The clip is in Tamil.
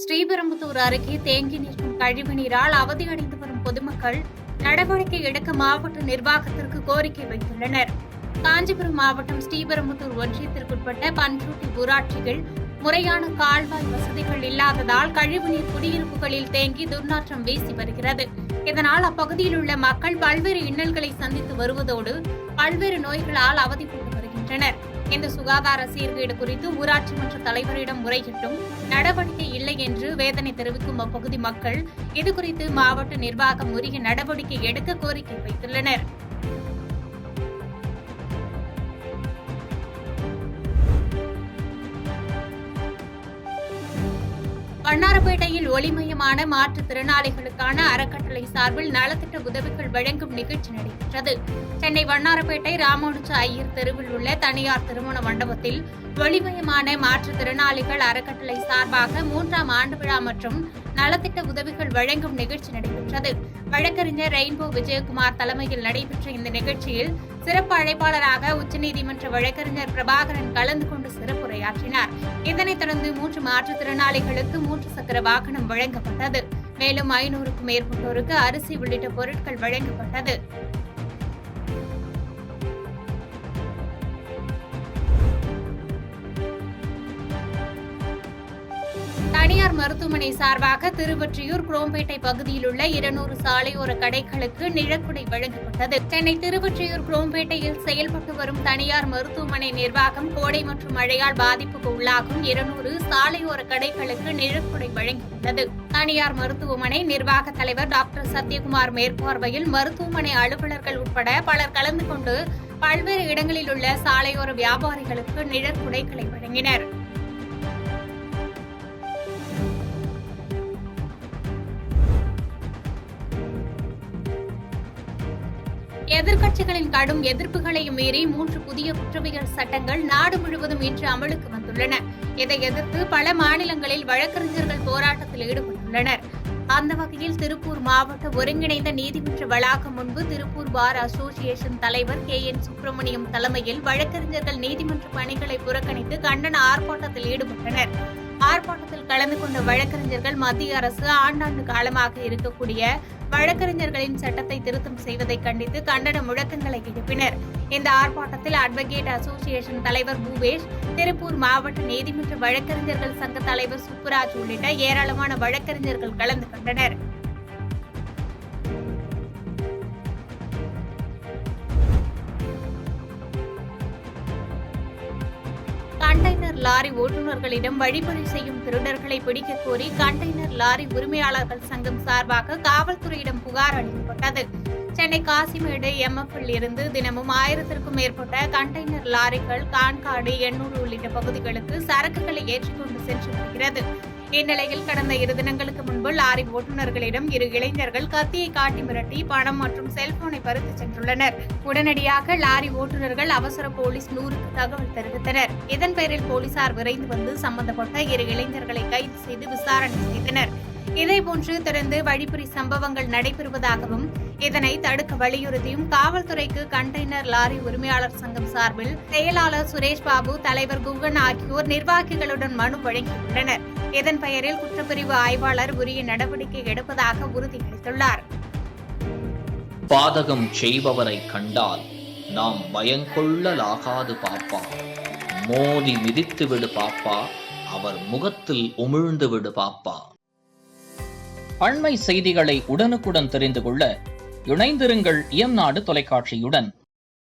ஸ்ரீபெரும்புதூர் அருகே தேங்கி நிற்கும் கழிவுநீரால் அவதியடைந்து வரும் பொதுமக்கள் நடவடிக்கை எடுக்க மாவட்ட நிர்வாகத்திற்கு கோரிக்கை வைத்துள்ளனர். காஞ்சிபுரம் மாவட்டம் ஸ்ரீபெரும்புதூர் ஒன்றியத்திற்குட்பட்ட பன்ருட்டி ஊராட்சிகள் முறையான கால்வாய் வசதிகள் இல்லாததால் கழிவுநீர் குடியிருப்புகளில் தேங்கி துர்நாற்றம் வீசி வருகிறது. இதனால் அப்பகுதியில் உள்ள மக்கள் பல்வேறு இன்னல்களை சந்தித்து வருவதோடு பல்வேறு நோய்களால் அவதிப்பட்டு வருகின்றனர். இந்த சுகாதார சீர்கேடு குறித்து ஊராட்சி மன்ற தலைவரிடம் முறையிட்டும் நடவடிக்கை இல்லை என்று வேதனை தெரிவிக்கும் அப்பகுதி மக்கள் இதுகுறித்து மாவட்ட நிர்வாகம் உரிய நடவடிக்கை எடுக்க கோரிக்கை வைத்துள்ளனர். வண்ணாரப்பேட்டையில் ஒளிமயமான மாற்றுத்திறனாளிகளுக்கான அறக்கட்டளை சார்பில் நலத்திட்ட உதவிகள் வழங்கும் நிகழ்ச்சி நடைபெற்றது. சென்னை வண்ணாரப்பேட்டை ராமானுஜ ஐயர் தெருவில் உள்ள தனியார் திருமண மண்டபத்தில் ஒளிமயமான மாற்றுத்திறனாளிகள் அறக்கட்டளை சார்பாக 3ஆம் ஆண்டு விழா மற்றும் நலத்திட்ட உதவிகள் வழங்கும் நிகழ்ச்சி நடைபெற்றது. வழக்கறிஞர் ரெயின்போ விஜயகுமார் தலைமையில் நடைபெற்ற இந்த நிகழ்ச்சியில் சிறப்பு அழைப்பாளராக உச்சநீதிமன்ற வழக்கறிஞர் பிரபாகரன் கலந்து கொண்டு சிறப்புரையாற்றினார். இதனைத் தொடர்ந்து 3 மாற்றுத்திறனாளிகளுக்கு 3 சக்கர வாகனம் வழங்கப்பட்டது. மேலும் 500க்கும் மேற்பட்டோருக்கு அரிசி உள்ளிட்ட பொருட்கள் வழங்கப்பட்டது. தனியார் மருத்துவமனை சார்பாக திருவொற்றியூர் குரோம்பேட்டை பகுதியில் உள்ள 200 சாலையோர கடைகளுக்கு நிழற்குடை வழங்கப்பட்டது. சென்னை திருவொற்றியூர் குரோம்பேட்டையில் செயல்பட்டு வரும் தனியார் மருத்துவமனை நிர்வாகம் கோடை மற்றும் மழையால் பாதிப்புக்கு உள்ளாகும் 200 சாலையோர கடைகளுக்கு நிழற்குடை வழங்கியுள்ளது. தனியார் மருத்துவமனை நிர்வாக தலைவர் டாக்டர் சத்யகுமார் மேற்பார்வையில் மருத்துவமனை அலுவலர்கள் உட்பட பலர் கலந்து கொண்டு பல்வேறு இடங்களில் உள்ள சாலையோர வியாபாரிகளுக்கு நிழற்குடைகளை வழங்கினர். எதிர்க்கட்சிகளின் கடும் எதிர்ப்புகளையும் மீறி 3 புதிய குற்றவியல் சட்டங்கள் நாடு முழுவதும் இன்று அமலுக்கு வந்துள்ளன. இதை எதிர்த்து பல மாநிலங்களில் வழக்கறிஞர்கள் போராட்டத்தில் ஈடுபட்டுள்ளனர். அந்த வகையில் திருப்பூர் மாவட்ட ஒருங்கிணைந்த நீதிமன்ற வளாகம் முன்பு திருப்பூர் பார் அசோசியேஷன் தலைவர் KN சுப்பிரமணியம் தலைமையில் வழக்கறிஞர்கள் நீதிமன்ற பணிகளை புறக்கணித்து கண்டன ஆர்ப்பாட்டத்தில் ஈடுபட்டனர். ஆர்ப்பாட்டத்தில் கலந்து கொண்ட வழக்கறிஞர்கள் மத்திய அரசு ஆண்டாண்டு காலமாக இருக்கக்கூடிய வழக்கறிஞர்களின் சட்டத்தை திருத்தம் செய்வதை கண்டித்து கண்டன முழக்கங்களை எழுப்பினர். இந்த ஆர்ப்பாட்டத்தில் அட்வொகேட் அசோசியேஷன் தலைவர் பூபேஷ், திருப்பூர் மாவட்ட நீதிமன்ற வழக்கறிஞர்கள் சங்க தலைவர் சுப்புராஜ் உள்ளிட்ட ஏராளமான வழக்கறிஞர்கள் கலந்து கொண்டனர். கண்டெய்னர் லாரி ஓட்டுநர்களிடம் வழிப்பறி செய்யும் திருடர்களை பிடிக்க கோரி கண்டெய்னர் லாரி உரிமையாளர்கள் சங்கம் சார்பாக காவல்துறையிடம் புகார் அளிக்கப்பட்டது. சென்னை காசிமேடு MFல் இருந்து தினமும் 1000க்கும் மேற்பட்ட கண்டெய்னர் லாரிகள் கான்காடு, எண்ணூர் உள்ளிட்ட பகுதிகளுக்கு சரக்குகளை ஏற்றிக்கொண்டு சென்று வருகிறது. இந்நிலையில் கடந்த 2 தினங்களுக்கு முன்பு லாரி ஓட்டுநர்களிடம் 2 இளைஞர்கள் கத்தியை காட்டி மிரட்டி பணம் மற்றும் செல்போனை பறித்து சென்றுள்ளனர். உடனடியாக லாரி ஓட்டுநர்கள் அவசர போலீஸ் 100க்கு தகவல் தெரிவித்தனர். இதன் பேரில் போலீசார் விரைந்து வந்து சம்பந்தப்பட்ட 2 இளைஞர்களை கைது செய்து விசாரணை செய்தனர். இதேபோன்று தொடர்ந்து வழிப்பறி சம்பவங்கள் நடைபெறுவதாகவும் இதனை தடுக்க வலியுறுத்தியும் காவல்துறைக்கு கண்டெய்னர் லாரி உரிமையாளர் சங்கம் சார்பில் செயலாளர் சுரேஷ் பாபு, தலைவர் குகன் ஆகியோர் நிர்வாகிகளுடன் மனு வழங்கியுள்ளனர். இதன் பெயரில் குற்றப்பிரிவு ஆய்வாளர் உரிய நடவடிக்கை எடுப்பதாக உறுதியளித்துள்ளார். பாதகம் செய்பவரை கண்டால் நாம் பயங்கொள்ளலாகாது பாப்பா, மோதி மிதித்து விடு பாப்பா, அவர் முகத்தில் உமிழ்ந்து விடு பாப்பா. அண்மை செய்திகளை உடனுக்குடன் தெரிந்து கொள்ள இணைந்திருங்கள் எம் நாடு தொலைக்காட்சியுடன்.